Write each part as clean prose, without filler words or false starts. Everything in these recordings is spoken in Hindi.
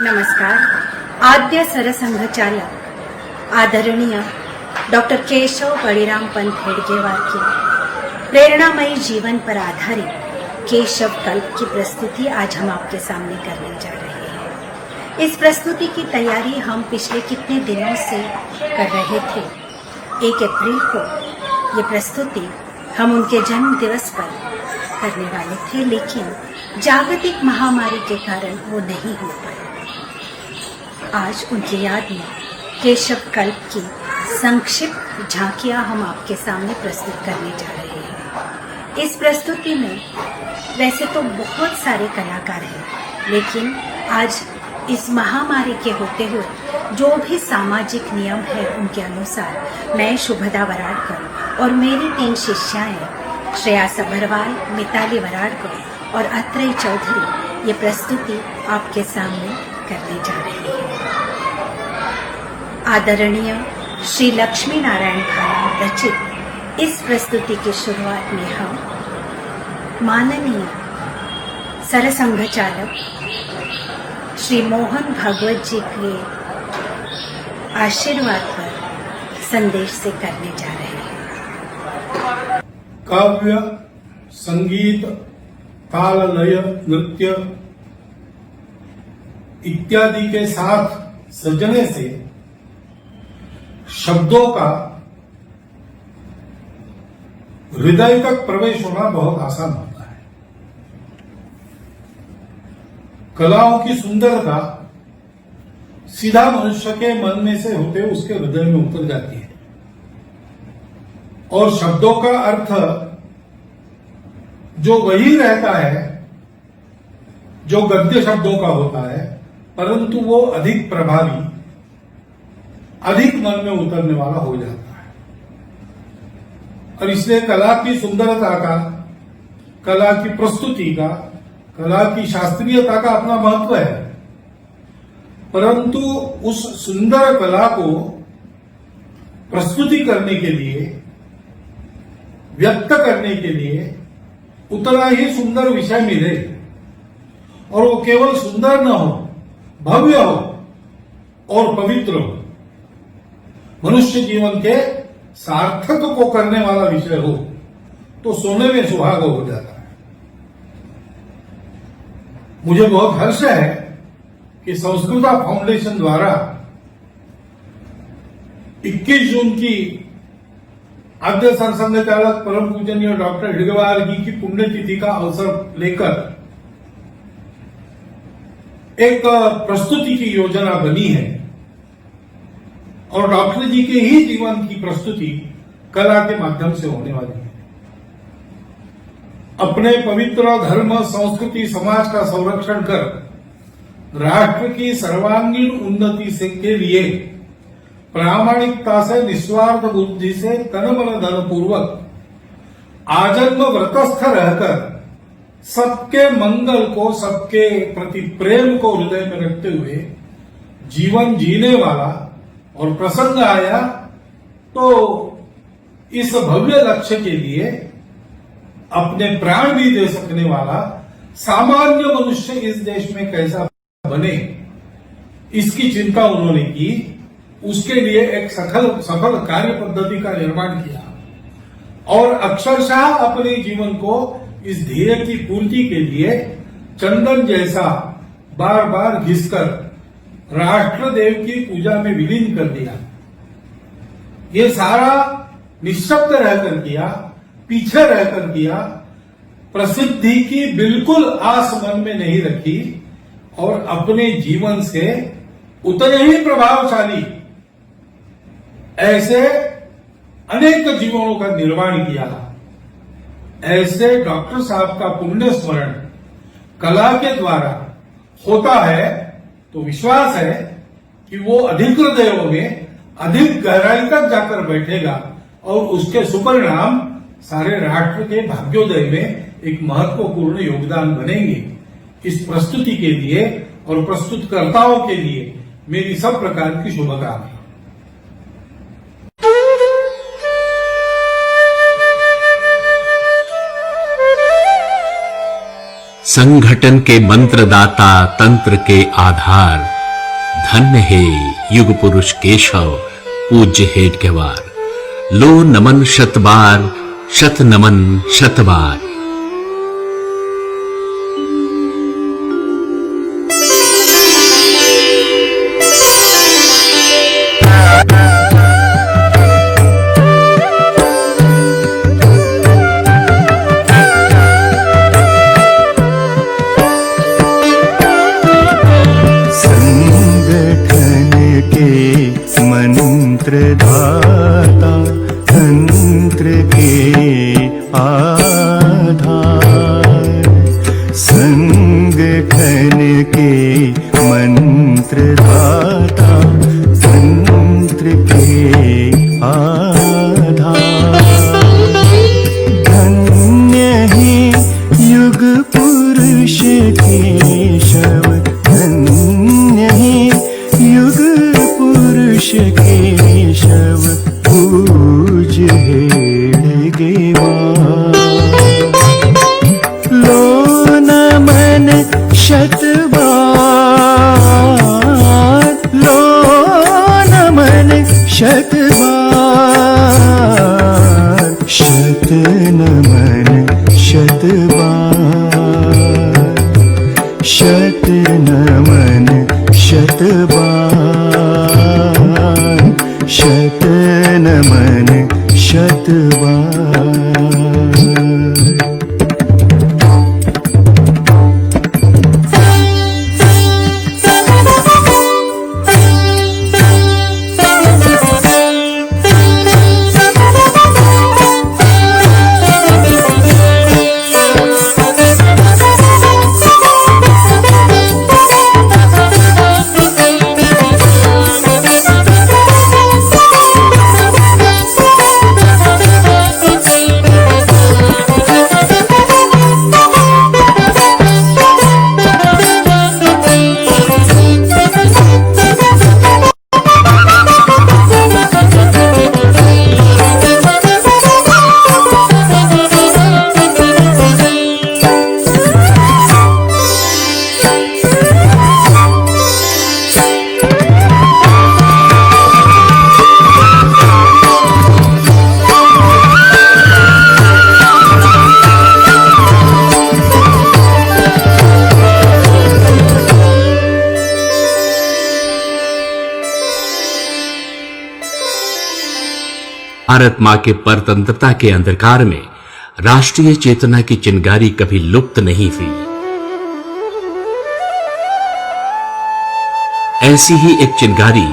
नमस्कार। आद्य सरसंघचालक आदरणीय डॉक्टर केशव बळीराम पंत हेडगेवार के प्रेरणामयी जीवन पर आधारित केशव कल्प की प्रस्तुति आज हम आपके सामने करने जा रहे हैं। इस प्रस्तुति की तैयारी हम पिछले कितने दिनों से कर रहे थे। 1 अप्रैल को ये प्रस्तुति हम उनके जन्म दिवस पर करने वाले थे, लेकिन जागतिक महामारी के कारण वो नहीं हो पाए। आज उनकी याद में केशव कल्प की संक्षिप्त झांकियां हम आपके सामने प्रस्तुत करने जा रहे हैं। इस प्रस्तुति में वैसे तो बहुत सारे कलाकार हैं, लेकिन आज इस महामारी के होते हुए जो भी सामाजिक नियम है उनके अनुसार मैं शुभदा वराडकर और मेरी 3 शिष्याएं श्रेया सभरवाल, मिताली वराडकर और अत्रय चौधरी ये प्रस्तुति आपके सामने करने जा रही है। आदरणीय श्री लक्ष्मी नारायण भाया रचित इस प्रस्तुति की शुरुआत में हम माननीय सरसंघचालक श्री मोहन भागवत जी के आशीर्वाद पर संदेश से करने जा रहे हैं। काव्य, संगीत, ताल, लय, नृत्य इत्यादि के साथ सजने से शब्दों का हृदय तक प्रवेश होना बहुत आसान होता है। कलाओं की सुंदरता सीधा मनुष्य के मन में से होते उसके हृदय में उतर जाती है और शब्दों का अर्थ जो वही रहता है जो गद्य शब्दों का होता है, परंतु वो अधिक प्रभावी, अधिक मन में उतरने वाला हो जाता है। और इसलिए कला की सुंदरता का, कला की प्रस्तुति का, कला की शास्त्रीयता का अपना महत्व है, परंतु उस सुंदर कला को प्रस्तुति करने के लिए, व्यक्त करने के लिए उतना ही सुंदर विषय मिले और वो केवल सुंदर न हो, भव्य हो और पवित्र हो, मनुष्य जीवन के सार्थक को करने वाला विषय हो, तो सोने में सुहागा हो जाता है। मुझे बहुत हर्ष है कि संस्कृता फाउंडेशन द्वारा 21 जून की आद्य सरसंघचालक परम पूजनीय डॉक्टर हेडगेवार जी की पुण्यतिथि का अवसर लेकर एक प्रस्तुति की योजना बनी है और डॉक्टर जी के ही जीवन की प्रस्तुति कला के माध्यम से होने वाली है। अपने पवित्र धर्म, संस्कृति, समाज का संरक्षण कर राष्ट्र की सर्वांगीण उन्नति से के लिए प्रामाणिकता से, निस्वार्थ बुद्धि से, तन मन धन पूर्वक आजन्म व्रतस्थ रहकर सबके मंगल को, सबके प्रति प्रेम को हृदय में रखते हुए जीवन जीने वाला और प्रसंग आया तो इस भव्य लक्ष्य के लिए अपने प्राण भी दे सकने वाला सामान्य मनुष्य इस देश में कैसा बने, इसकी चिंता उन्होंने की। उसके लिए एक सफल कार्य पद्धति का निर्माण किया और अक्षरशः अपने जीवन को इस ध्येय की पूर्ति के लिए चंदन जैसा बार बार घिसकर राष्ट्र देव की पूजा में विलीन कर दिया। ये सारा निःशब्द रहकर किया, पीछे रहकर किया, प्रसिद्धि की बिल्कुल आस मन में नहीं रखी और अपने जीवन से उतने ही प्रभावशाली ऐसे अनेक जीवनों का निर्माण किया। ऐसे डॉक्टर साहब का पुण्य स्मरण कला के द्वारा होता है तो विश्वास है कि वो अधिक हृदयों में अधिक गहराई तक जाकर बैठेगा और उसके सुपरिणाम सारे राष्ट्र के भाग्योदय में एक महत्वपूर्ण योगदान बनेंगे। इस प्रस्तुति के लिए और प्रस्तुतकर्ताओं के लिए मेरी सब प्रकार की शुभकामनाएं। संगठन के मंत्रदाता, तंत्र के आधार, धन्य है युग पुरुष केशव पूज्य हेडगेवार। लो नमन शत बार, शत नमन शत बार। मंत्रदाता, तंत्र के आधार, संगठन के मंत्रदाता, तंत्र के आधार। धन्य है युग पुरुष केशव, धन्य है युग पुरुष केशव पूज्य हेडगेवार। लो नमन शत बार, लो नमन शत बार, शत नमन शत बार, शत नमन शत बार, शत नमन शत बार। भारत मां के परतंत्रता के अंधकार में राष्ट्रीय चेतना की चिंगारी कभी लुप्त नहीं हुई। ऐसी ही एक चिंगारी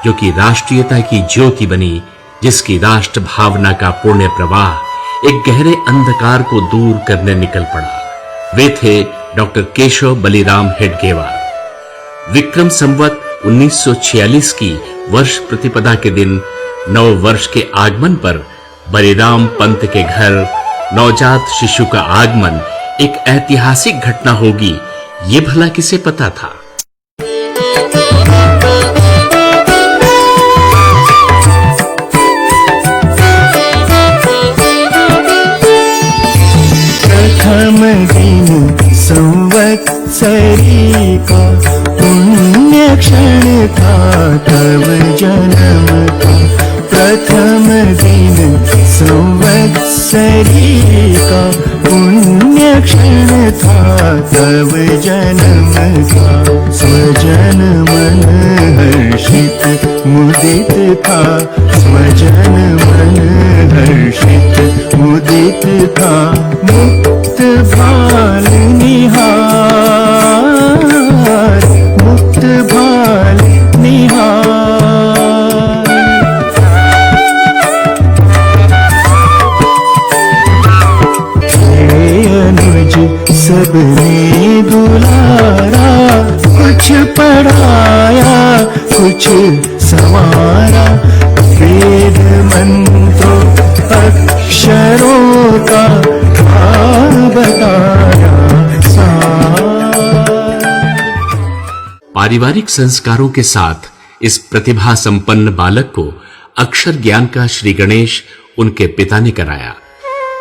जो कि राष्ट्रीयता की ज्योति बनी, जिसकी राष्ट्र भावना का पुण्य प्रवाह एक गहरे अंधकार को दूर करने निकल पड़ा। वे थे डॉक्टर केशव बलिराम हेडगेवार। विक्रम संवत 1946 की वर्ष प्रतिपदा के दिन नव वर्ष के आगमन पर बलिराम पंत के घर नवजात शिशु का आगमन एक ऐतिहासिक घटना होगी, ये भला किसे पता था। प्रथम दिन संवत्सरी का पुण्य क्षण था तब जन्म का। प्रथम दिन संवत्सरी का पुण्य क्षण था तब जन्म का। स्वजन मन हर्षित मुदित था, स्वजन मन हर्षित मुदित था। मुक्त भाल निहार, मुक्त भाल निहार। अनुज सबने दुलारा, कुछ पढ़ाया कुछ संवारा। वेद मंत्रों अक्षरों का बताया सार। पारिवारिक संस्कारों के साथ इस प्रतिभा संपन्न बालक को अक्षर ज्ञान का श्री गणेश उनके पिता ने कराया।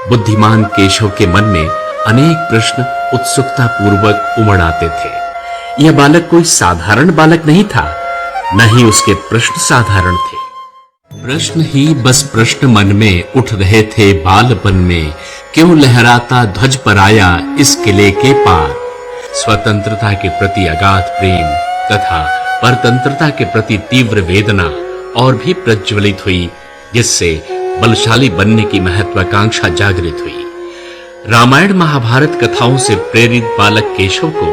बुद्धिमान केशव के मन में अनेक प्रश्न उत्सुकता पूर्वक उमड़ आते थे। यह बालक कोई साधारण बालक नहीं था, न ही उसके प्रश्न साधारण थे। प्रश्न ही बस प्रश्न मन में उठ रहे थे बालपन में, क्यों लहराता ध्वज पर आया इस किले के पार। स्वतंत्रता के प्रति अगाध प्रेम तथा परतंत्रता के प्रति तीव्र वेदना और भी प्रज्वलित हुई, जिससे बलशाली बनने की महत्वाकांक्षा जागृत हुई। रामायण महाभारत कथाओं से प्रेरित बालक केशव को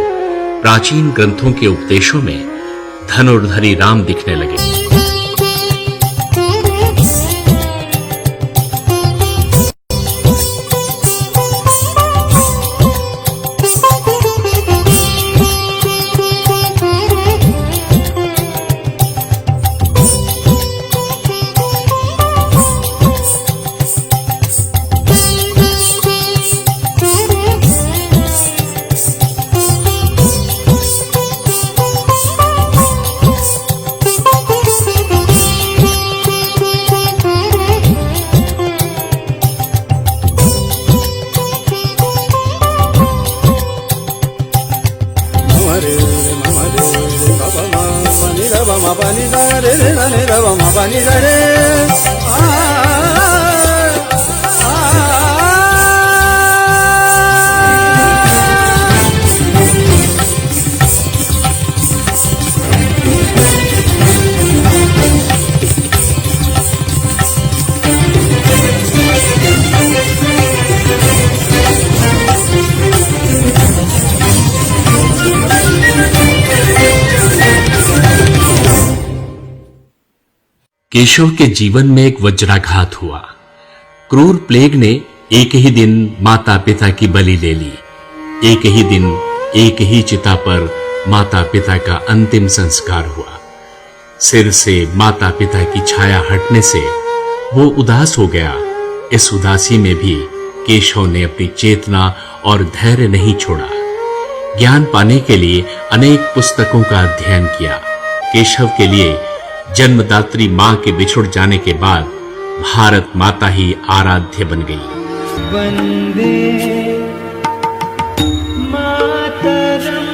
प्राचीन ग्रंथों के उपदेशों में धनुर्धरी राम दिखने लगे। केशव के जीवन में एक वज्राघात हुआ। क्रूर प्लेग ने एक ही दिन माता पिता की बलि ले ली। एक ही दिन एक ही चिता पर माता पिता का अंतिम संस्कार हुआ। सिर से माता पिता की छाया हटने से वो उदास हो गया। इस उदासी में भी केशव ने अपनी चेतना और धैर्य नहीं छोड़ा। ज्ञान पाने के लिए अनेक पुस्तकों का अध्ययन किया। केशव के लिए जन्मदात्री मां के बिछुड़ जाने के बाद भारत माता ही आराध्य बन गई। वंदे मातरम,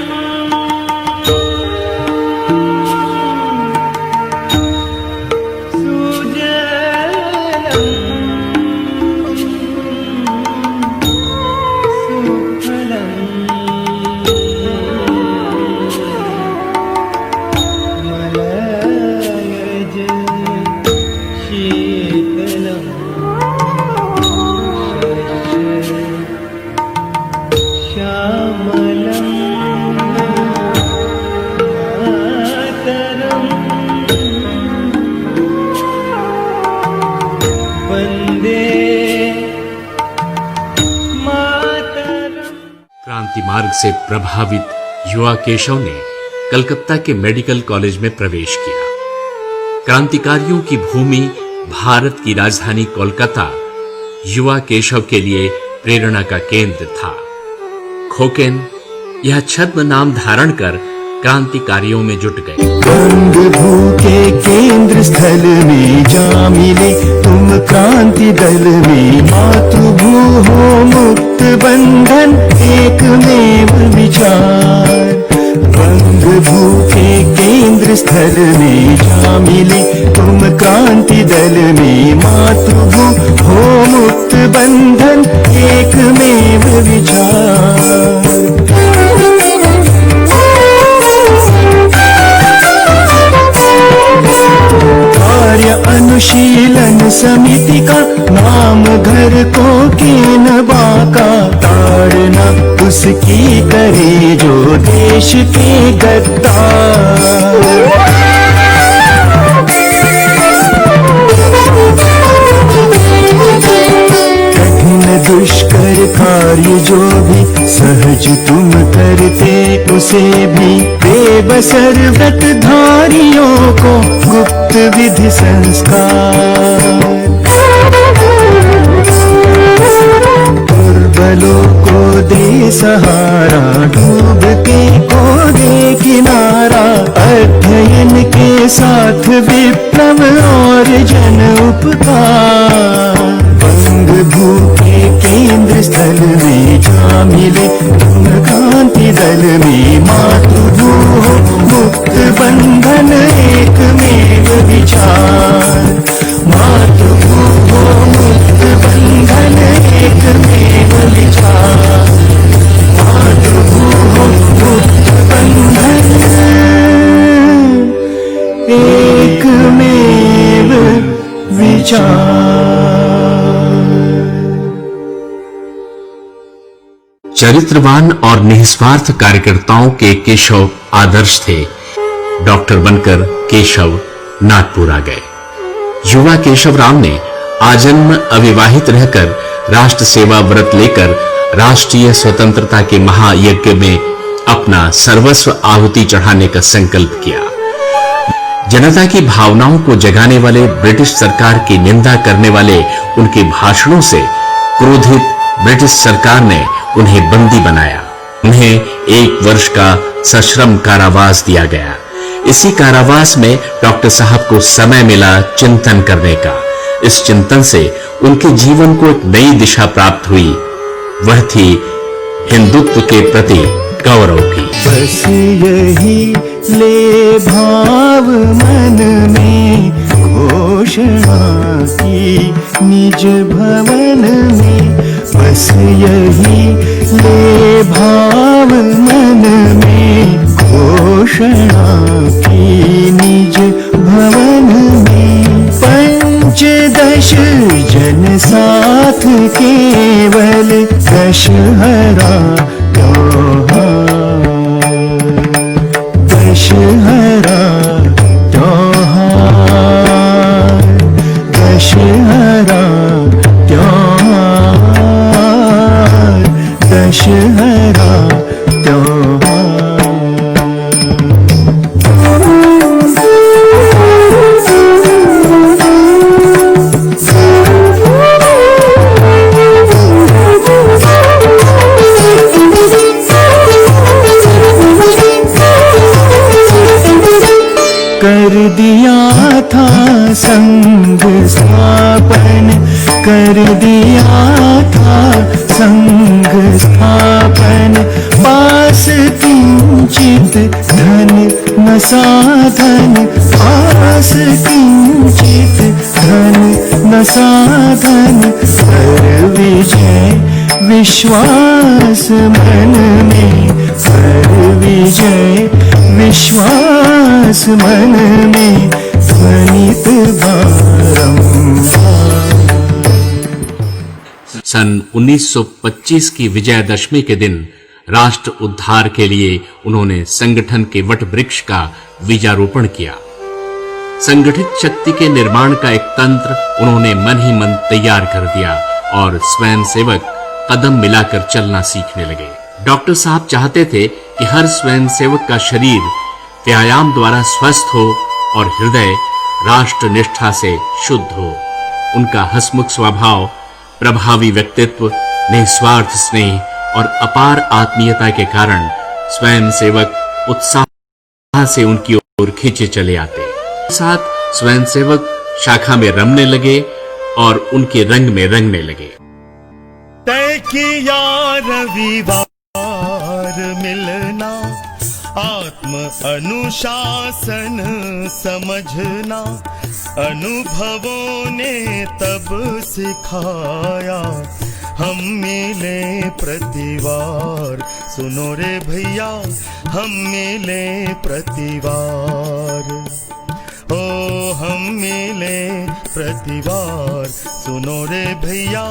क्रांति मार्ग से प्रभावित युवा केशव ने कलकत्ता के मेडिकल कॉलेज में प्रवेश किया। क्रांतिकारियों की भूमि भारत की राजधानी कोलकाता युवा केशव के लिए प्रेरणा का केंद्र था। खोकेन यह छद्म नाम धारण कर क्रांतिकारियों में जुट गए। रंग भूखे केंद्र स्थल में जा मिले तुम क्रांति दल में, मातृभू हो मुक्त बंधन एक मेव विचार। रंग भूखे केंद्र स्थल में जा मिले तुम क्रांति दल में, मातृभू हो मुक्त बंधन एक मेव विचार। अनुशीलन समिति का नाम घर को केन बाका, ताड़ना उसकी करे जो देश के गद्दार। कठिन दुष्कर कार्य जो भी सहज तुम करते, उसे भी बेबसर व्रतधारियों को गुप्त विधि संस्कार। दुर्बलों को दे सहारा, डूबते को दे किनारा। अध्ययन के साथ विप्लव और जन उपकार। बंग भूखे केंद्र दल में जा मिले धूम कांति दल में मातृभूः मुक्त बंधन एक मेव विचार मातृभूः मुक्त बंधन एक मेव विचार मातृभूः मुक्त बंधन एक मेव विचार। चरित्रवान और निस्वार्थ कार्यकर्ताओं के केशव आदर्श थे। डॉक्टर बनकर केशव नागपुर आ गए। युवा केशव राम ने आजन्म अविवाहित रहकर राष्ट्र सेवा व्रत लेकर राष्ट्रीय स्वतंत्रता के महायज्ञ में अपना सर्वस्व आहुति चढ़ाने का संकल्प किया। जनता की भावनाओं को जगाने वाले ब्रिटिश सरकार की निंदा करने वाले उनके भाषणों से क्रोधित ब्रिटिश सरकार ने उन्हें बंदी बनाया। उन्हें 1 वर्ष का सश्रम कारावास दिया गया। इसी कारावास में डॉक्टर साहब को समय मिला चिंतन करने का। इस चिंतन से उनके जीवन को एक नई दिशा प्राप्त हुई। वह थी हिंदुत्व के प्रति गौरव की। बस यही ले भाव मन में घोषणा की निज भवन में बस यही ले भाव मन में घोषणा की निज भवन में पंचदश जन साथ केवल दशहरा दशहरा त्योहार दशहरा त्योहार दशहरा त्योहार। कर दिया था संघ स्थापन कर दिया था संघ स्थापन पास किंचित धन न साधन पास किंचित धन न साधन कर विजय विश्वास मन में कर विजय विश्वास मन में ध्वनित बारंबार। सन 1925 की विजयदशमी के दिन राष्ट्र उद्धार के लिए उन्होंने संगठन के वट वृक्ष का बीजारोपण किया। संगठित शक्ति के निर्माण का एक तंत्र उन्होंने मन ही मन तैयार कर दिया और स्वयं सेवक कदम मिलाकर चलना सीखने लगे। डॉक्टर साहब चाहते थे कि हर स्वयं सेवक का शरीर व्यायाम द्वारा स्वस्थ हो और हृदय राष्ट्र निष्ठा से शुद्ध हो। उनका हंसमुख स्वभाव, प्रभावी व्यक्तित्व, निस्वार्थ स्नेह और अपार आत्मीयता के कारण स्वयं सेवक उत्साह से उनकी ओर खींचे चले आते। साथ स्वयं सेवक शाखा में रमने लगे और उनके रंग में रंगने लगे। तय किया रविवार मिलना आत्म अनुशासन समझना अनुभवों ने तब सिखाया हम मिले प्रतिवार। सुनो रे भैया हम मिले प्रतिवार ओ हम मिले प्रतिवार। सुनो रे भैया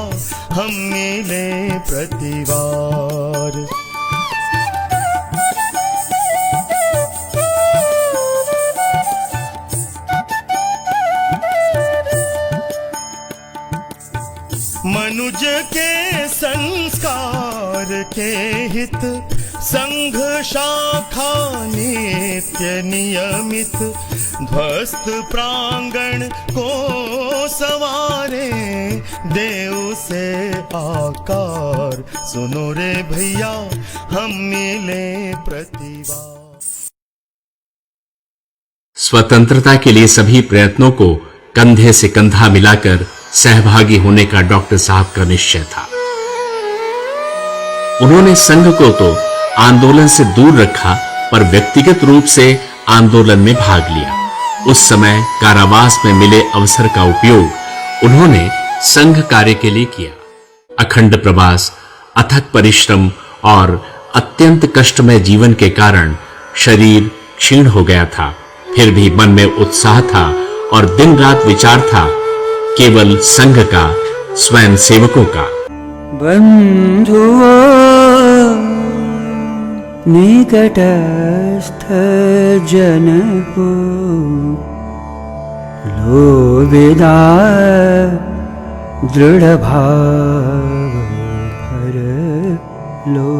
हम मिले प्रतिवार। मनुज के संस्कार के हित संघ शाखा नित्य नियमित ध्वस्त प्रांगण को सवारे देव से आकार। सुनो रे भैया हम मिले प्रतिवार। स्वतंत्रता के लिए सभी प्रयत्नों को कंधे से कंधा मिलाकर सहभागी होने का डॉक्टर साहब का निश्चय था। उन्होंने संघ को तो आंदोलन से दूर रखा, पर व्यक्तिगत रूप से आंदोलन में भाग लिया। उस समय कारावास में मिले अवसर का उपयोग उन्होंने संघ कार्य के लिए किया। अखंड प्रवास, अथक परिश्रम और अत्यंत कष्टमय जीवन के कारण शरीर क्षीण हो गया था, फिर भी मन में उत्साह था और दिन रात विचार था केवल संघ का, स्वयं सेवकों का। बंधुओं निकटस्थ जन हो, लो विदा दृढ़ भाव भर लो।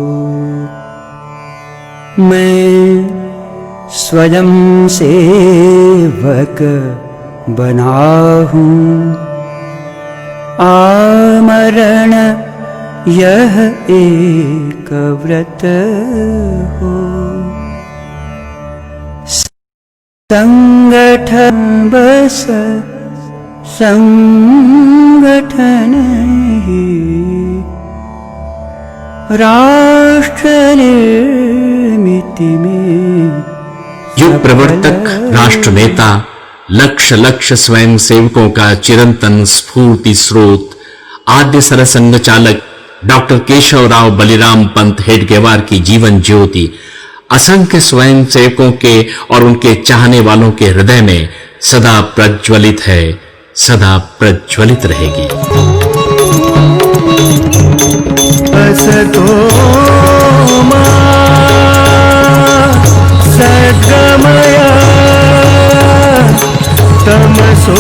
मैं स्वयं सेवक बना हूँ, आमरण यह एक व्रत हो। संगठन बस संगठन ही, राष्ट्र निर्मिति में युग प्रवर्तक, राष्ट्र नेता, लक्ष्य लक्ष्य स्वयं सेवकों का चिरंतन स्फूर्ति स्रोत, आद्य सरसंघ चालक डॉक्टर केशवराव बलिराम पंत हेडगेवार की जीवन ज्योति असंख्य स्वयं सेवकों के और उनके चाहने वालों के हृदय में सदा प्रज्वलित है, सदा प्रज्वलित रहेगी। असतो मा सद्गमय तमसो